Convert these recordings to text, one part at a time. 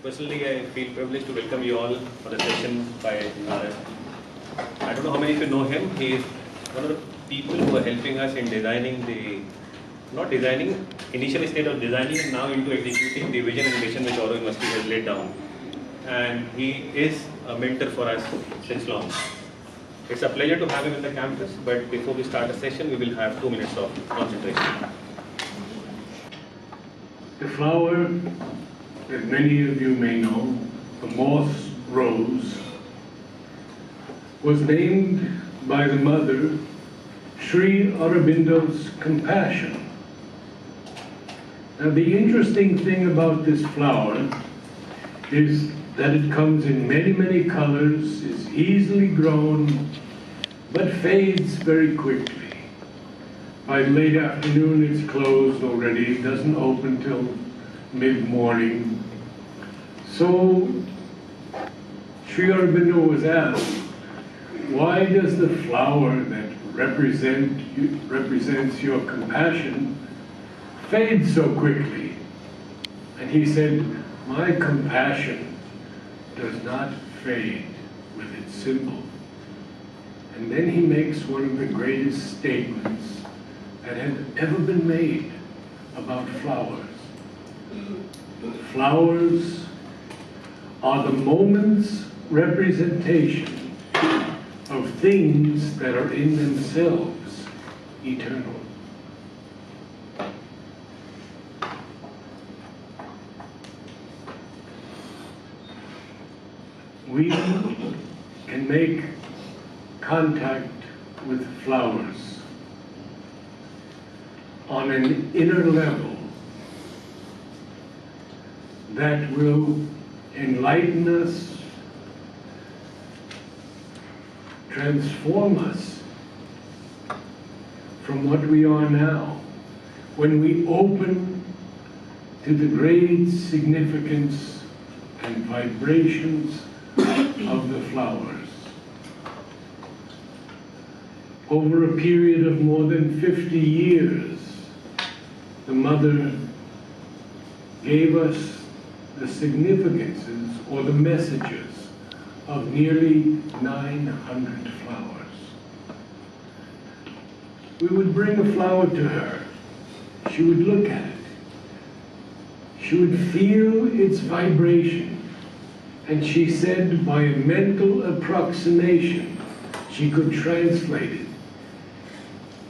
Personally, I feel privileged to welcome you all for the session by Narad. I don't know how many of you know him. He is one of the people who are helping us in designing not designing, initially state of designing and now into executing the vision and mission which Auro University has laid down. And he is a mentor for us since long. It's a pleasure to have him in the campus, but before we start the session, we will have 2 minutes of concentration. The flower that many of you may know, the moss rose, was named by the mother Sri Aurobindo's compassion. Now the interesting thing about this flower is that it comes in many, many colors, is easily grown, but fades very quickly. By late afternoon it's closed already, it doesn't open till mid-morning. So Sri Aurobindo was asked, why does the flower that represents your compassion fade so quickly? And he said, my compassion does not fade with its symbol. And then he makes one of the greatest statements that has ever been made about flowers. Flowers are the moment's representation of things that are in themselves eternal. We can make contact with flowers on an inner level that will enlighten us, transform us from what we are now, when we open to the great significance and vibrations of the flowers. Over a period of more than 50 years, the mother gave us the significances or the messages of nearly 900 flowers. We would bring a flower to her. She would look at it. She would feel its vibration. And she said by a mental approximation, she could translate it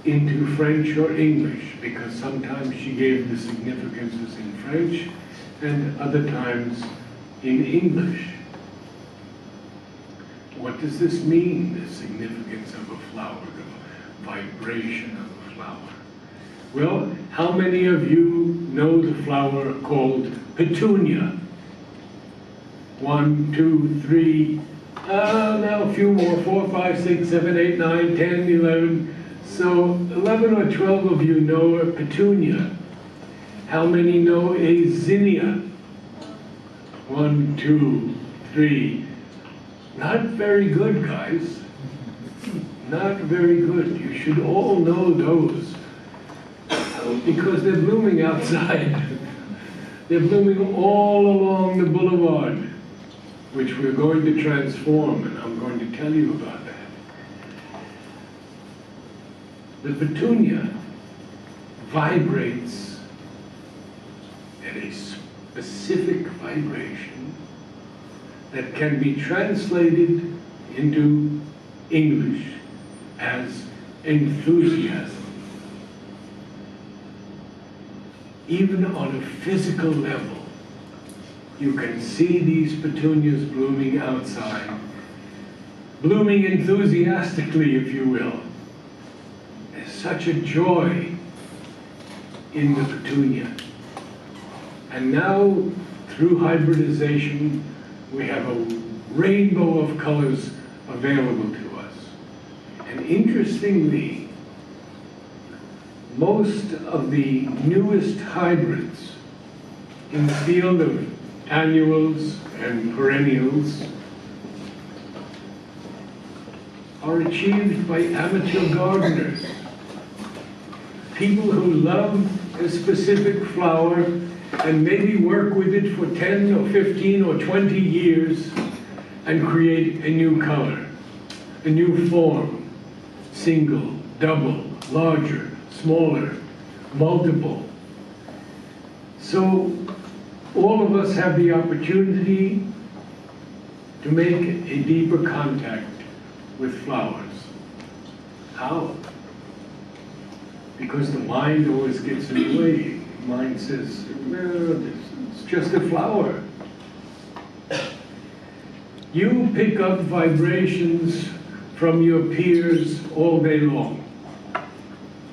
into French or English, because sometimes she gave the significances in French and other times in English. What does this mean, the significance of a flower, the vibration of a flower? Well, how many of you know the flower called petunia? 1, 2, 3, now a few more, 4, 5, 6, 7, 8, 9, 10, 11. So 11 or 12 of you know a petunia. How many know a zinnia? 1, 2, 3. Not very good, guys. Not very good. You should all know those, because they're blooming outside. They're blooming all along the boulevard, which we're going to transform, and I'm going to tell you about that. The petunia vibrates at a specific vibration that can be translated into English as enthusiasm. Even on a physical level, you can see these petunias blooming outside, blooming enthusiastically, if you will. There's such a joy in the petunia. And now, through hybridization, we have a rainbow of colors available to us. And interestingly, most of the newest hybrids in the field of annuals and perennials are achieved by amateur gardeners, people who love a specific flower and maybe work with it for 10 or 15 or 20 years and create a new color, a new form, single, double, larger, smaller, multiple. So all of us have the opportunity to make a deeper contact with flowers. How? Because the mind always gets in the way. The mind says, well, it's just a flower. You pick up vibrations from your peers all day long.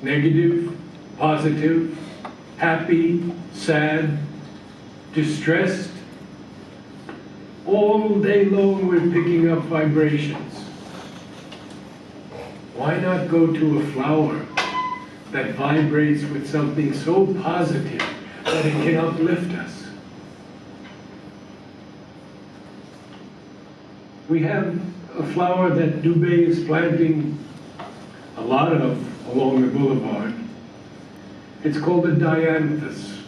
Negative, positive, happy, sad, distressed. All day long we're picking up vibrations. Why not go to a flower that vibrates with something so positive that it can uplift us? We have a flower that Dubé is planting a lot of along the boulevard. It's called a dianthus.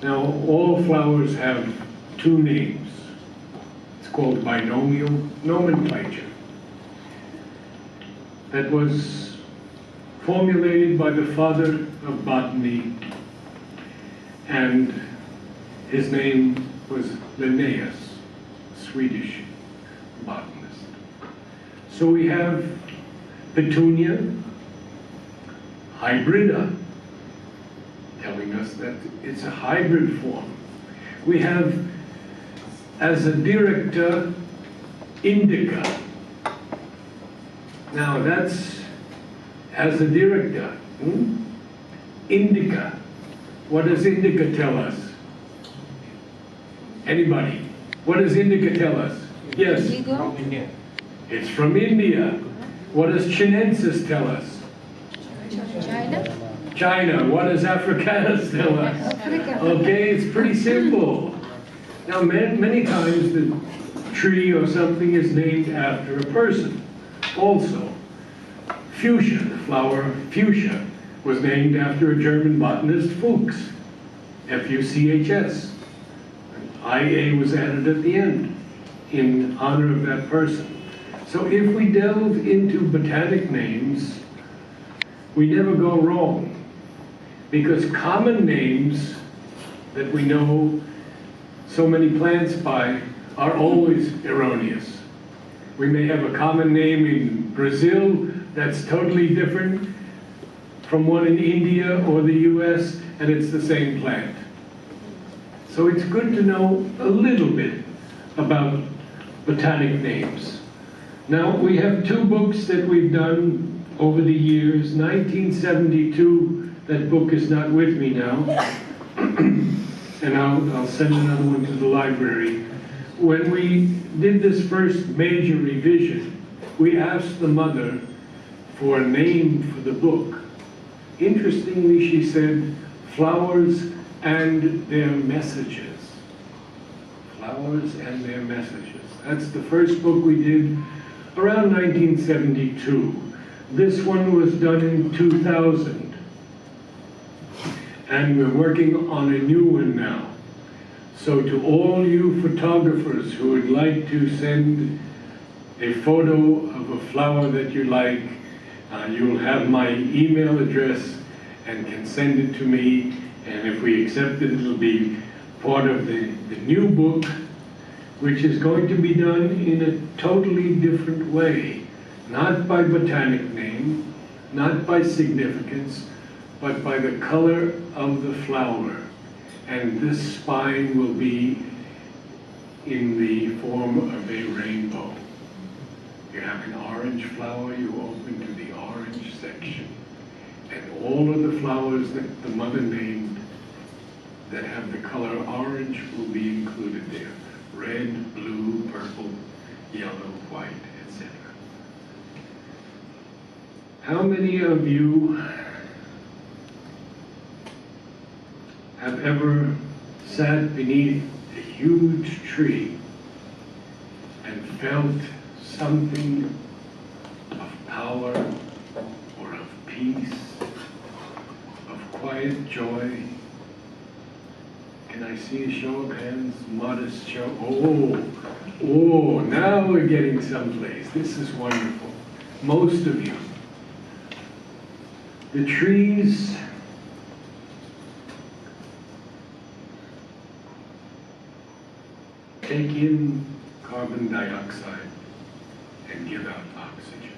Now, all flowers have two names. It's called binomial nomenclature. That was formulated by the father of botany, and his name was Linnaeus, Swedish botanist. So we have Petunia hybrida, telling us that it's a hybrid form. We have, as a director, indica. Now that's as a director. Indica. What does indica tell us? Anybody? What does indica tell us? Yes? From India. It's from India. What does chinensis tell us? China? China. What does africanus tell us? Africa. Okay, it's pretty simple. Now, many times the tree or something is named after a person. Also, fuchsia, the flower fuchsia, was named after a German botanist, Fuchs, F-U-C-H-S. I-A was added at the end in honor of that person. So if we delve into botanic names, we never go wrong, because common names that we know so many plants by are always erroneous. We may have a common name in Brazil that's totally different from one in India or the US, and it's the same plant. So it's good to know a little bit about botanic names. Now, we have two books that we've done over the years. 1972, that book is not with me now, and I'll send another one to the library. When we did this first major revision, we asked the mother for a name for the book. Interestingly, she said, Flowers and Their Messages. Flowers and Their Messages. That's the first book we did around 1972. This one was done in 2000. And we're working on a new one now. So to all you photographers who would like to send a photo of a flower that you like, you'll have my email address and can send it to me. And if we accept it, it'll be part of the new book, which is going to be done in a totally different way. Not by botanic name, not by significance, but by the color of the flower. And this spine will be in the form of a rainbow. You have an orange flower, you open to the orange section. And all of the flowers that the mother named that have the color orange will be included there. Red, blue, purple, yellow, white, etc. How many of you have ever sat beneath a huge tree and felt something of power or of peace, of quiet joy? Can I see a show of hands? Modest show. Oh, now we're getting someplace. This is wonderful. Most of you. The trees take in carbon dioxide and give out oxygen.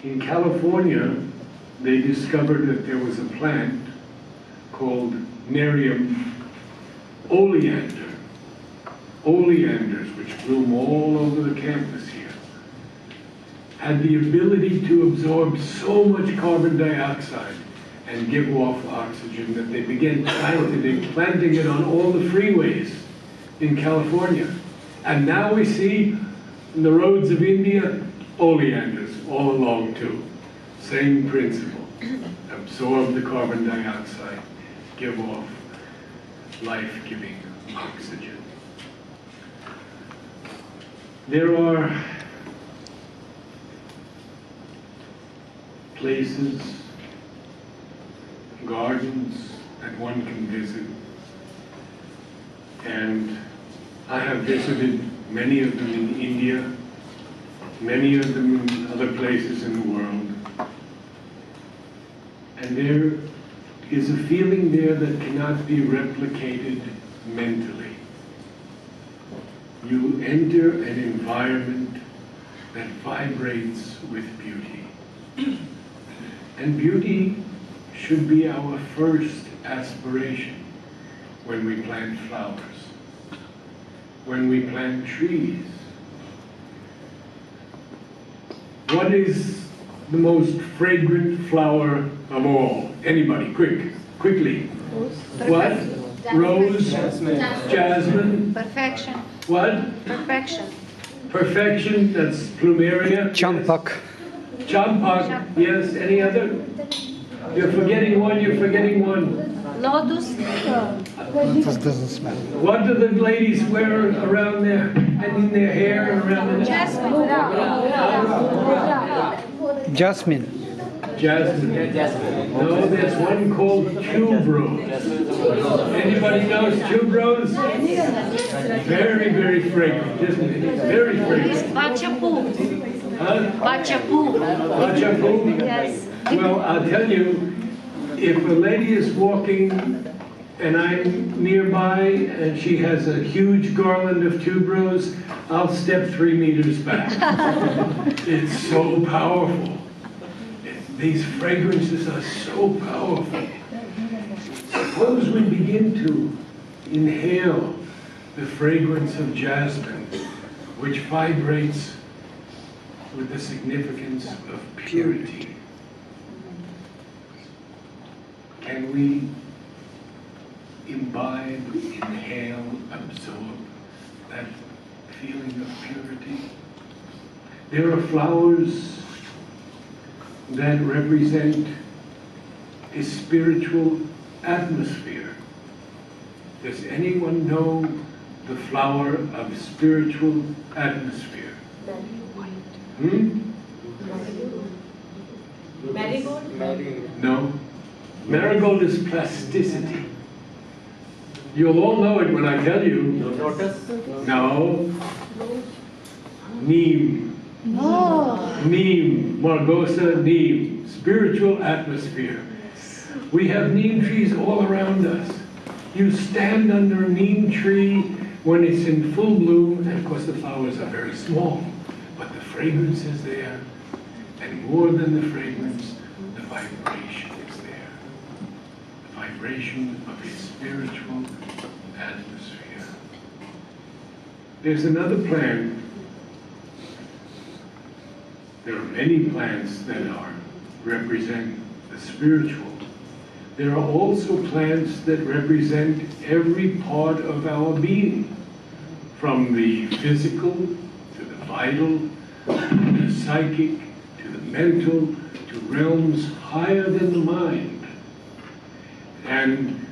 In California, they discovered that there was a plant called Nerium oleander. Oleanders, which bloom all over the campus here, had the ability to absorb so much carbon dioxide and give off oxygen that they began planting it on all the freeways in California. And now we see in the roads of India, oleanders all along too. Same principle. Absorb the carbon dioxide, give off life-giving oxygen. There are places, gardens that one can visit, and I have visited many of them in India, many of them in other places in the world, and there is a feeling there that cannot be replicated mentally. You enter an environment that vibrates with beauty. And beauty should be our first aspiration when we plant flowers, when we plant trees. What is the most fragrant flower of all? Anybody, quickly. What? Rose? Jasmine? Perfection. What? Perfection. Perfection, that's plumeria. Champak. Champak, yes. Any other? You're forgetting one, Lotus. This doesn't smell. What do the ladies wear around their, and in their hair around the Jasmine. Jasmine. Jasmine. No, there's one called tuberose. Anybody knows tuberose? Very, very fragrant, isn't it? Very fragrant. Bachapu. Huh? Bachapu. Bachapu? Yes. Well, I'll tell you, if a lady is walking and I'm nearby and she has a huge garland of tuberose, I'll step 3 meters back. It's so powerful. These fragrances are so powerful. Suppose we begin to inhale the fragrance of jasmine, which vibrates with the significance of purity. Can we imbibe, inhale, absorb that feeling of purity? There are flowers that represent a spiritual atmosphere. Does anyone know the flower of spiritual atmosphere? Marigold? No. Marigold is plasticity. You'll all know it when I tell you. Lotus? No. Neem. No. Neem. Margosa neem. Spiritual atmosphere. We have neem trees all around us. You stand under a neem tree when it's in full bloom, and of course the flowers are very small, but the fragrance is there, and more than the fragrance, the vibration is there. The vibration of a spiritual atmosphere. There's another plant. There are many plants that represent the spiritual. There are also plants that represent every part of our being, from the physical to the vital, to the psychic, to the mental, to realms higher than the mind. And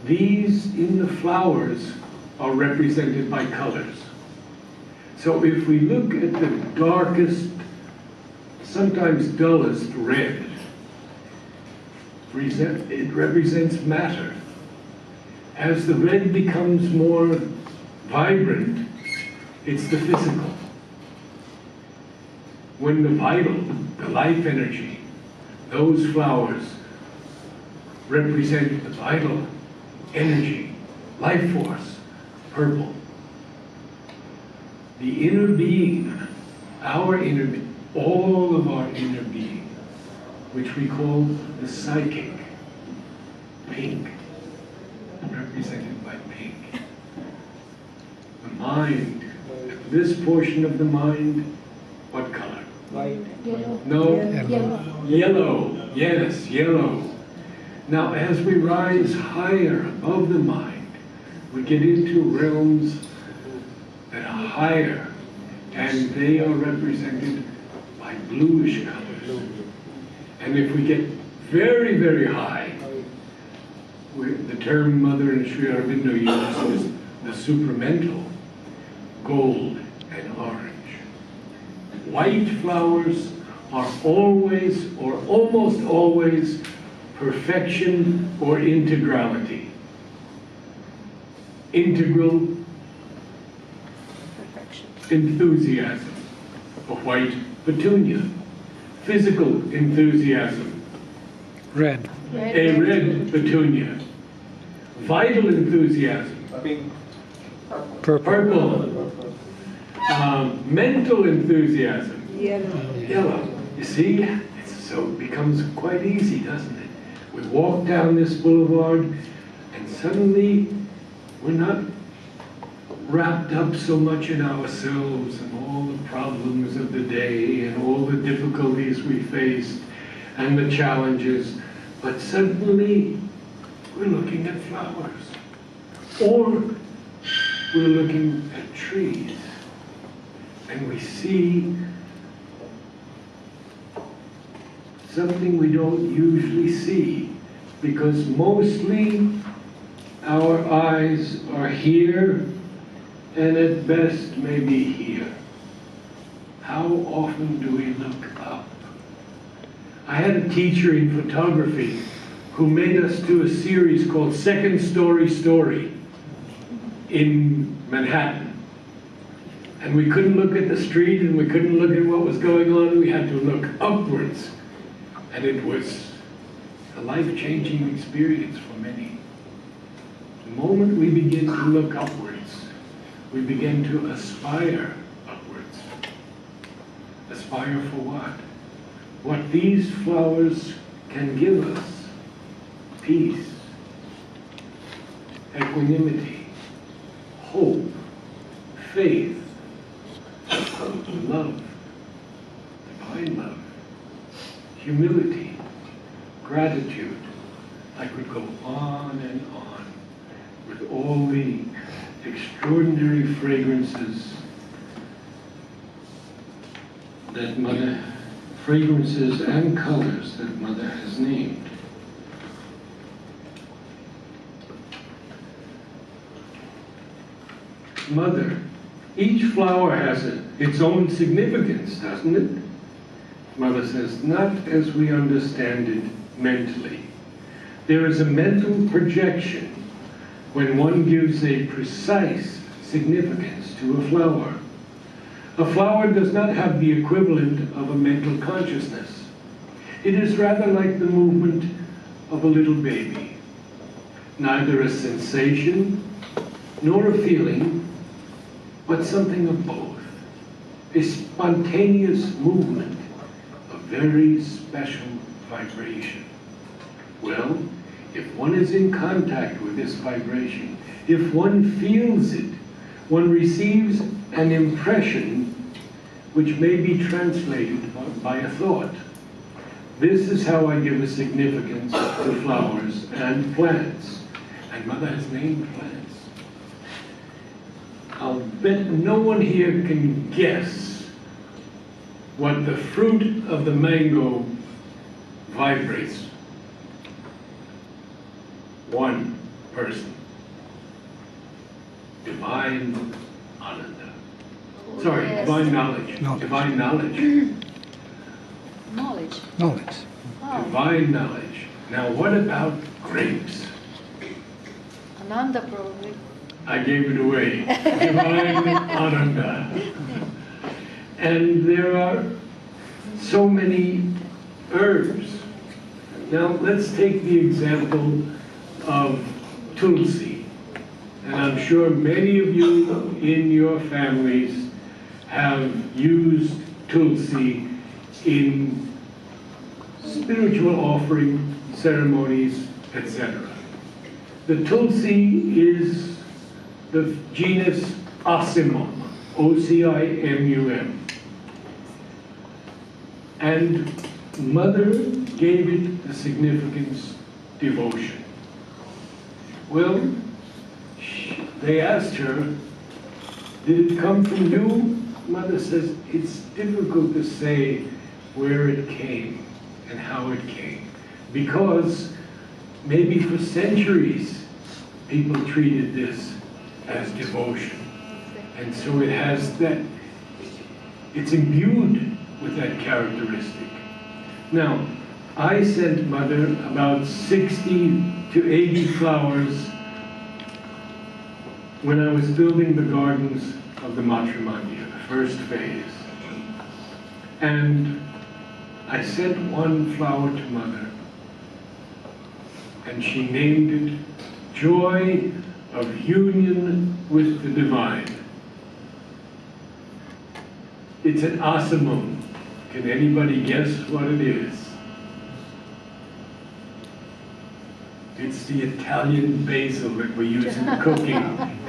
these in the flowers are represented by colors. So if we look at the darkest, sometimes dullest red, it represents matter. As the red becomes more vibrant, it's the physical. When the vital, the life energy, those flowers represent the vital energy, life force, purple. The inner being, our inner being, all of our inner being, which we call the psychic, pink, represented by pink. The mind, this portion of the mind, what color? White. Yellow. No? Yellow. Yellow, yes, yellow. Now, as we rise higher above the mind, we get into realms that are higher, and they are represented by bluish colors. And if we get very, very high, the term Mother and Sri Aurobindo uses is the supramental, gold and orange. White flowers are always, or almost always, perfection or integrality. Integral enthusiasm, a white petunia. Physical enthusiasm, Red. a red petunia. Vital enthusiasm, Pink. Purple. purple. Mental enthusiasm, Yellow. yellow. You see, so it becomes quite easy, doesn't it? We walk down this boulevard and suddenly we're not wrapped up so much in ourselves and all the problems of the day and all the difficulties we faced and the challenges, but suddenly we're looking at flowers, or we're looking at trees, and we see something we don't usually see, because mostly our eyes are here and at best maybe here. How often do we look up? I had a teacher in photography who made us do a series called Second Story in Manhattan. And we couldn't look at the street and we couldn't look at what was going on. We had to look upwards. And it was a life-changing experience for many. The moment we begin to look upwards, we begin to aspire upwards. Aspire for what? What these flowers can give us: peace, equanimity, hope, faith, love, divine love, humility, gratitude. I could go on and on with all the extraordinary fragrances that Mother, fragrances and colors that Mother has named. Mother, each flower has its own significance, doesn't it? Mother says, not as we understand it mentally. There is a mental projection when one gives a precise significance to a flower. A flower does not have the equivalent of a mental consciousness. It is rather like the movement of a little baby. Neither a sensation nor a feeling, but something of both. A spontaneous movement, a very special vibration. Well, if one is in contact with this vibration, if one feels it, one receives an impression which may be translated by a thought. This is how I give a significance to flowers and plants. And Mother has named plants. I'll bet no one here can guess what the fruit of the mango vibrates. One person. Divine Ananda. Sorry, Yes. divine knowledge. Knowledge. Divine knowledge. Knowledge. Knowledge. Oh. Divine knowledge. Now what about grapes? Ananda probably. I gave it away. Divine Ananda. And there are so many herbs. Now let's take the example of Tulsi. And I'm sure many of you in your families have used Tulsi in spiritual offering, ceremonies, etc. The Tulsi is the genus Ocimum, O-C-I-M-U-M. And Mother gave it the significance devotion. Well, they asked her, did it come from you? Mother says, it's difficult to say where it came and how it came. Because maybe for centuries, people treated this as devotion. And so it has that, it's imbued with that characteristic. Now, I sent Mother about 60 to 80 flowers when I was building the gardens of the Matrimandia, the first phase. And I sent one flower to Mother, and she named it Joy of Union with the Divine. It's an ocimum. Can anybody guess what it is? It's the Italian basil that we use in cooking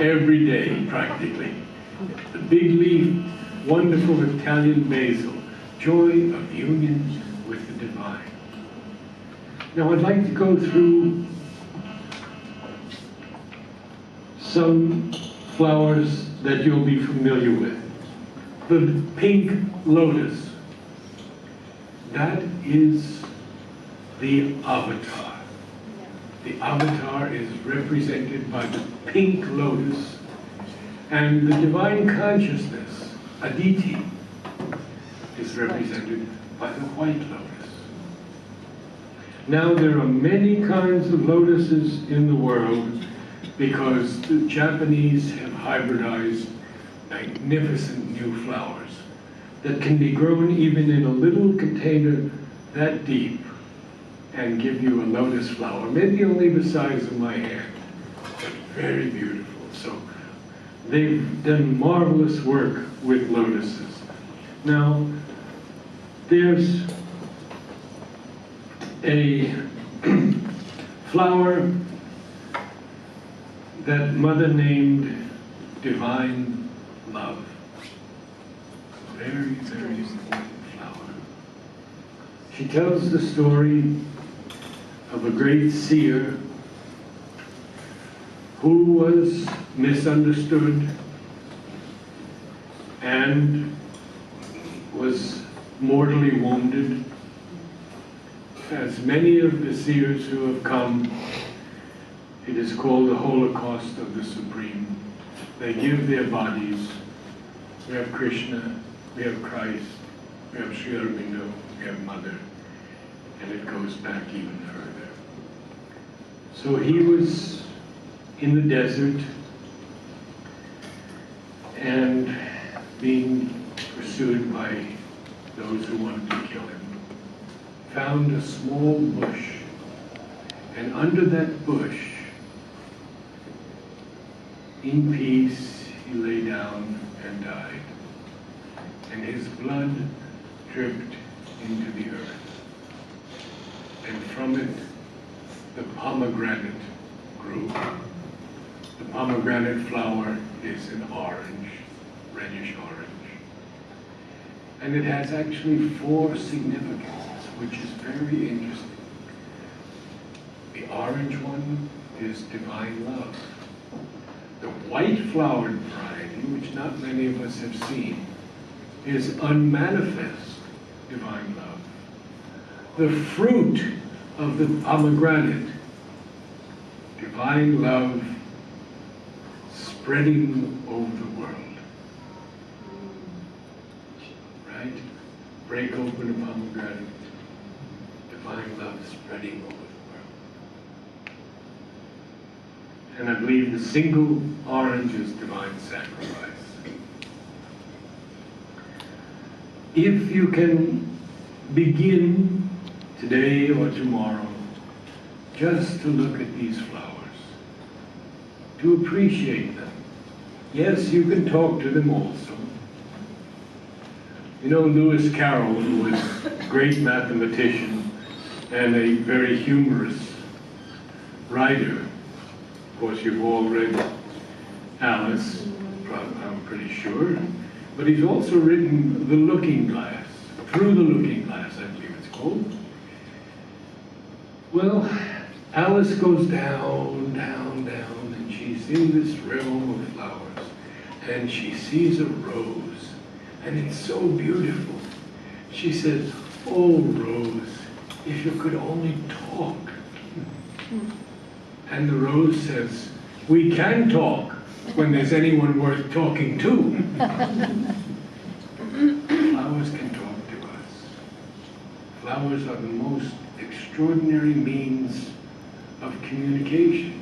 every day, practically. The big leaf, wonderful Italian basil. Joy of union with the divine. Now I'd like to go through some flowers that you'll be familiar with. The pink lotus. That is the avatar. The avatar is represented by the pink lotus, and the divine consciousness, Aditi, is represented by the white lotus. Now there are many kinds of lotuses in the world because the Japanese have hybridized magnificent new flowers that can be grown even in a little container that deep and give you a lotus flower, maybe only the size of my hand, but very beautiful. So they've done marvelous work with lotuses. Now, there's a flower that Mother named Divine Love. Very, very important flower. She tells the story of a great seer who was misunderstood and was mortally wounded. As many of the seers who have come, it is called the Holocaust of the Supreme. They give their bodies. We have Krishna, we have Christ, we have Sri Aurobindo, we have Mother, and it goes back even further. So he was in the desert and being pursued by those who wanted to kill him. Found a small bush, and under that bush, in peace, he lay down and died. And his blood dripped into the earth. And from it, the pomegranate grew. The pomegranate flower is an orange, reddish orange. And it has actually 4 significances, which is very interesting. The orange one is divine love. The white flowered variety, which not many of us have seen, is unmanifest divine love. The fruit of the pomegranate, divine love spreading over the world. Right? Break open a pomegranate, divine love spreading over the world. And I believe the single orange is divine sacrifice. If you can begin today or tomorrow just to look at these flowers, to appreciate them. Yes, you can talk to them also. You know, Lewis Carroll, who was a great mathematician and a very humorous writer. Of course, you've all read Alice, I'm pretty sure. But he's also written The Looking Glass, Through the Looking Glass, I believe it's called. Well, Alice goes down, down, down, and she's in this realm of flowers, and she sees a rose, and it's so beautiful. She says, "Oh, Rose, if you could only talk." And the rose says, "We can talk when there's anyone worth talking to." Flowers can talk to us. Flowers are the most extraordinary means of communication.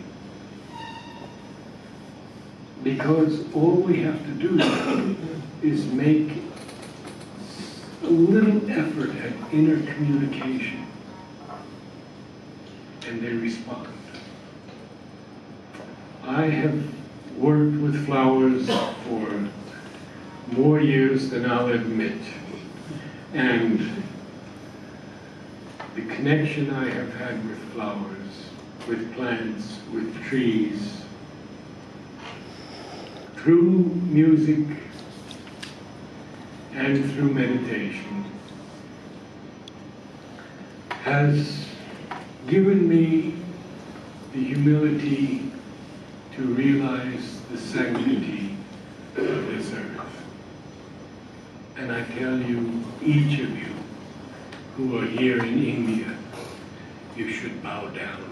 Because all we have to do is make a little effort at inner communication, and they respond. I have worked with flowers for more years than I'll admit. And the connection I have had with flowers, with plants, with trees, through music and through meditation, has given me the humility to realize the sanctity of this earth. And I tell you, each of you who are here in India, you should bow down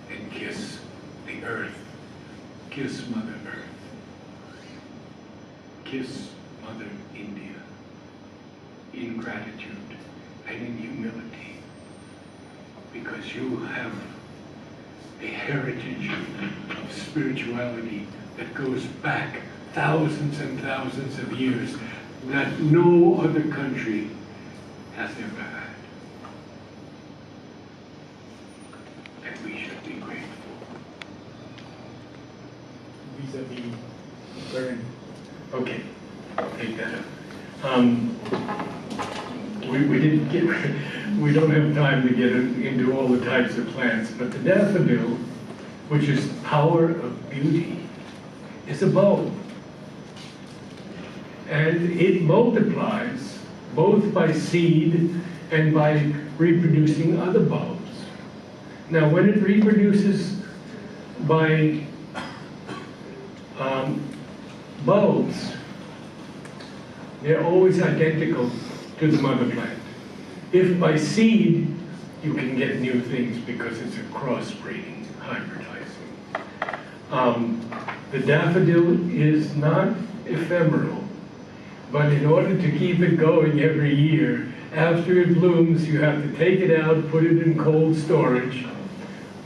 and kiss the earth. Kiss Mother Earth. Kiss Mother India in gratitude and in humility, because you have a heritage of spirituality that goes back thousands and thousands of years that no other country has ever had. And we should be grateful. Vis-a-vis current. Okay, take that up. We don't have time to get into all the types of plants, but the daffodil, which is power of beauty, is a bulb. And it multiplies both by seed and by reproducing other bulbs. Now, when it reproduces by bulbs, they're always identical to the mother plant. If by seed, you can get new things because it's a crossbreeding, hybridizing. The daffodil is not ephemeral, but in order to keep it going every year, after it blooms, you have to take it out, put it in cold storage.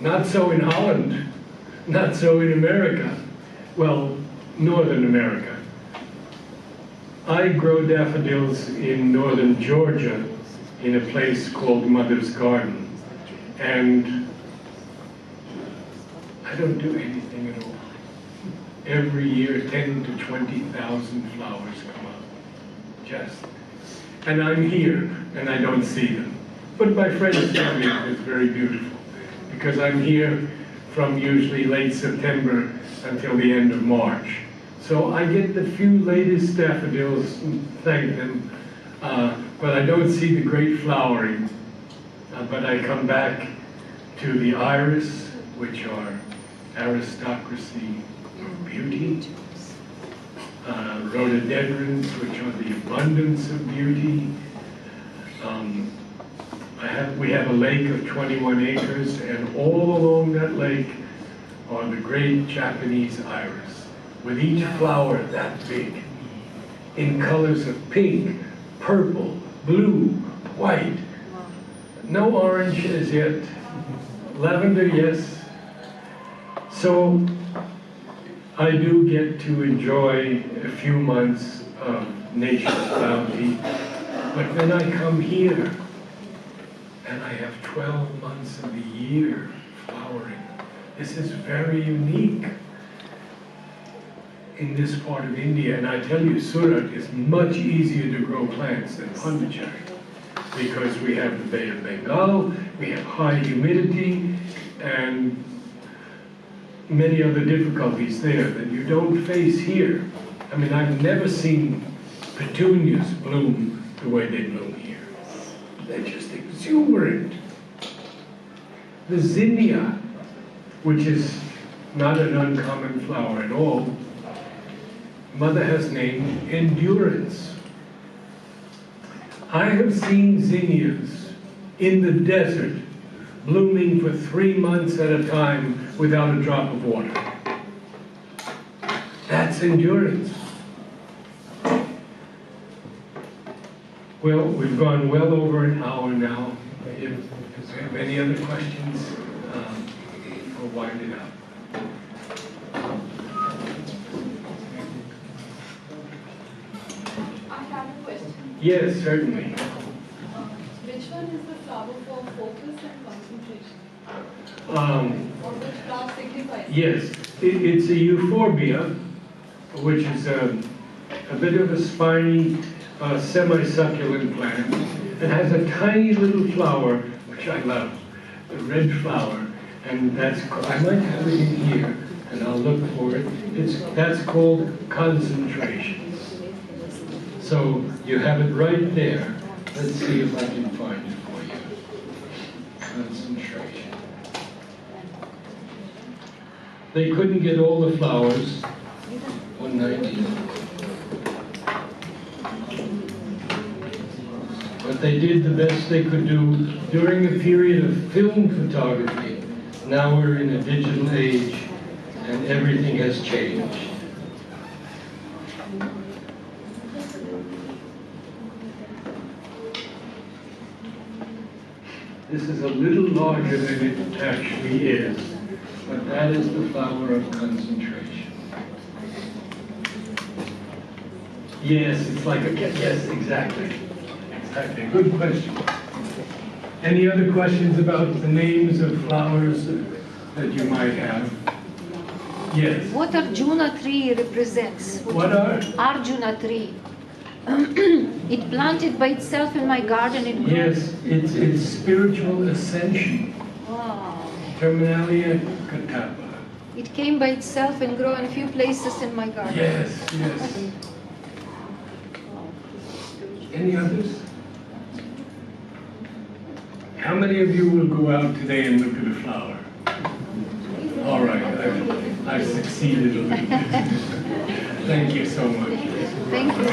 Not so in Holland, not so in America. Well, Northern America. I grow daffodils in northern Georgia in a place called Mother's Garden. And I don't do anything at all. Every year, 10 to 20,000 flowers come up. And I'm here, and I don't see them. But my friends tell me it's very beautiful, because I'm here from usually late September until the end of March. So I get the few latest daffodils, thank them, but I don't see the great flowering. But I come back to the iris, which are aristocracy of beauty, rhododendrons, which are the abundance of beauty. We have a lake of 21 acres, and all along that lake are the great Japanese iris, with each flower that big, in colors of pink, purple, blue, white. No orange as yet. Lavender, yes. So I do get to enjoy a few months of nature's bounty, but then I come here and I have 12 months of the year flowering. This is very unique in this part of India, and I tell you, Surat is much easier to grow plants than Pondicherry because we have the Bay of Bengal, we have high humidity, and many other difficulties there that you don't face here. I mean, I've never seen petunias bloom the way they bloom here. They're just exuberant. The zinnia, which is not an uncommon flower at all, Mother has named Endurance. I have seen zinnias in the desert blooming for 3 months at a time without a drop of water. That's endurance. Well, we've gone well over an hour now. If you have any other questions, we'll wind it up. I have a question. Yes, certainly. Which one is the flower for focus and concentration? Or which flower signifies? Yes, it's a Euphorbia, which is a bit of a spiny, semi-succulent plant. It has a tiny little flower, which I love, the red flower, and that's, I might have it in here, and I'll look for it. That's called concentration. So you have it right there. Let's see if I can find it for you. Concentration. They couldn't get all the flowers. 190. But they did the best they could do during a period of film photography. Now we're in a digital age and everything has changed. This is a little larger than it actually is, but that is the flower of concentration. Yes, it's like a, yes, exactly. Exactly, good question. Any other questions about the names of flowers that you might have? Yes. What Arjuna tree represents? What are? Arjuna tree. It planted by itself in my garden. It grew. Yes, it's spiritual ascension. Wow. Terminalia Katapa. It came by itself and grew in a few places in my garden. Yes, yes. Any others? How many of you will go out today and look at a flower? All right, I've succeeded a little bit. Thank you so much. Thank you.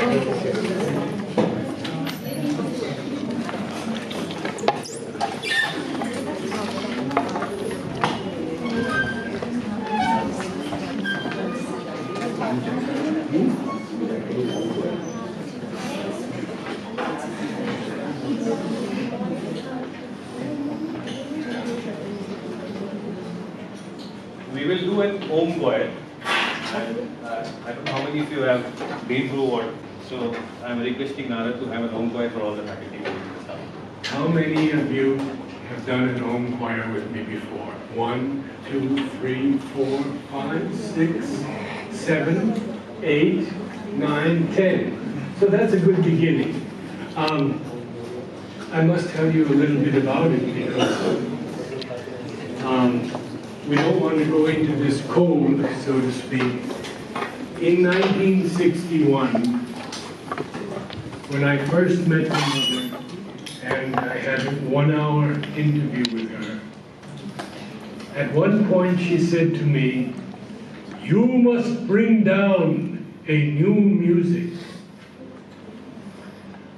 We will do an Om choir. And, I don't know how many of you have been through what. So I'm requesting Narad to have an Om choir for all the faculty members. How many of you have done an Om choir with me before? 1, 2, 3, 4, 5, 6, 7, 8, 9, 10. So that's a good beginning. I must tell you a little bit about it because we don't want to go into this cold, so to speak. In 1961, when I first met my mother, and I had a 1-hour interview with her, at one point she said to me, "You must bring down a new music."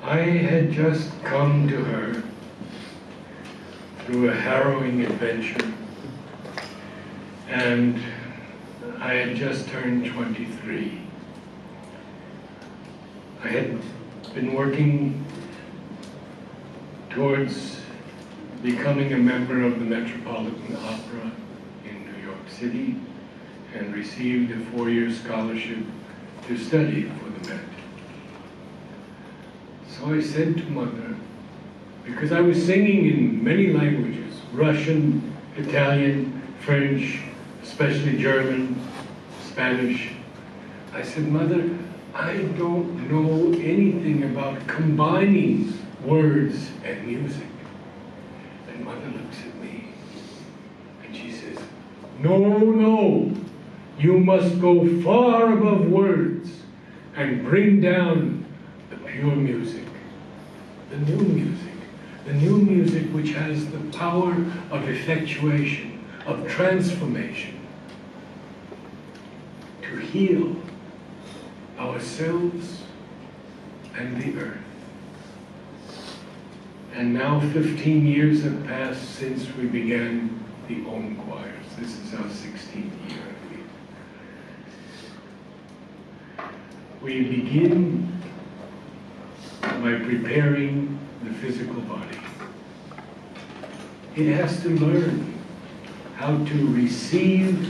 I had just come to her through a harrowing adventure, and I had just turned 23. I had been working towards becoming a member of the Metropolitan Opera in New York City, and received a 4-year scholarship to study for the Met. So I said to Mother, because I was singing in many languages, Russian, Italian, French, especially German, Spanish. I said, Mother, I don't know anything about combining words and music. And Mother looks at me and she says, no, you must go far above words and bring down the pure music, the new music which has the power of effectuation, of transformation, to heal ourselves and the earth. And now 15 years have passed since we began the Om choirs. This is our 16th year, I believe. We begin by preparing the physical body. It has to learn how to receive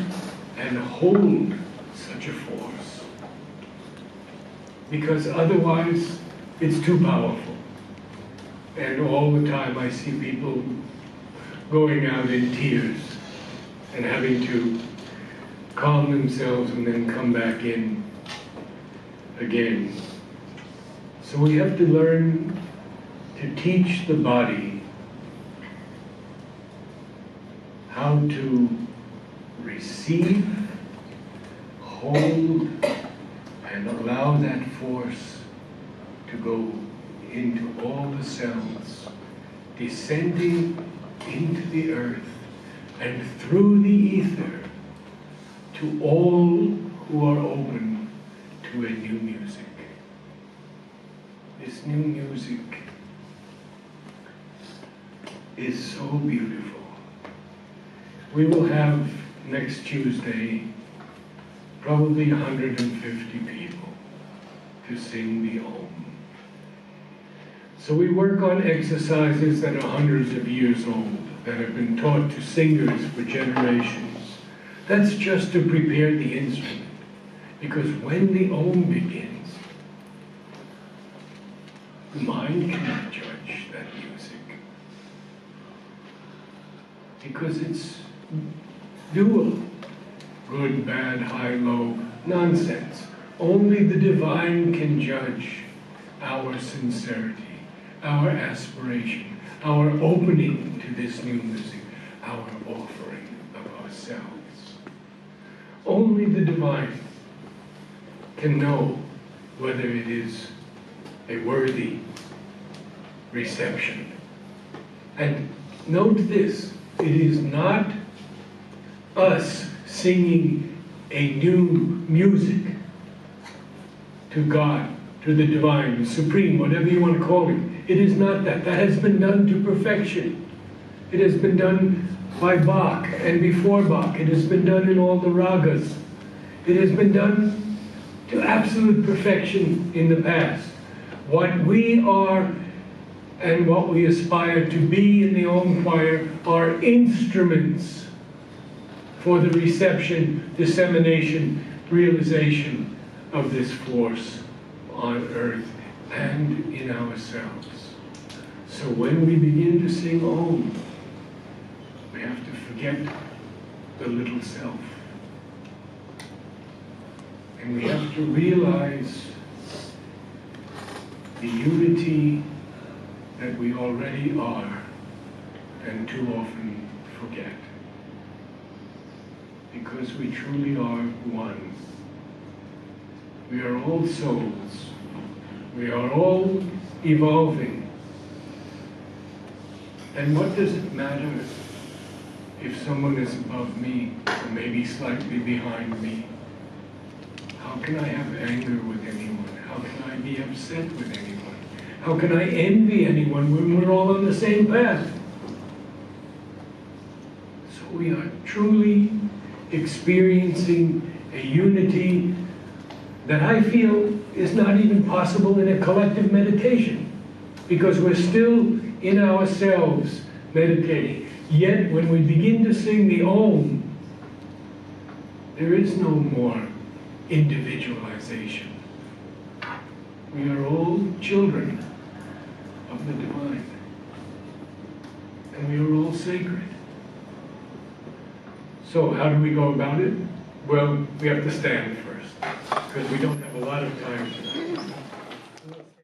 and hold such a force, because otherwise it's too powerful. And all the time I see people going out in tears and having to calm themselves and then come back in again. So we have to learn to teach the body how to receive, hold, and allow that force to go into all the cells, descending into the earth and through the ether to all who are open to a new music. This new music is so beautiful. We will have next Tuesday probably 150 people to sing the Om. So we work on exercises that are hundreds of years old, that have been taught to singers for generations. That's just to prepare the instrument. Because when the Om begins, the mind cannot judge that music. Because it's dual. Good, bad, high, low, nonsense. Only the divine can judge our sincerity, our aspiration, our opening to this new music, our offering of ourselves. Only the divine can know whether it is a worthy reception. And note this, it is not us singing a new music to God, to the divine, the supreme, whatever you want to call it. It is not that. That has been done to perfection. It has been done by Bach and before Bach. It has been done in all the ragas. It has been done to absolute perfection in the past. What we are and what we aspire to be in the Om choir are instruments for the reception, dissemination, realization of this force on earth and in ourselves. So when we begin to sing Om, we have to forget the little self. And we have to realize the unity that we already are and too often forget. Because we truly are one. We are all souls. We are all evolving. And what does it matter if someone is above me or maybe slightly behind me? How can I have anger with anyone? How can I be upset with anyone? How can I envy anyone when we're all on the same path? So we are truly experiencing a unity that I feel is not even possible in a collective meditation, because we're still in ourselves meditating. Yet when we begin to sing the Om, There is no more individualization. We are all children of the divine. And we are all sacred. So how do we go about it? Well, we have to stand first, because we don't have a lot of time for that.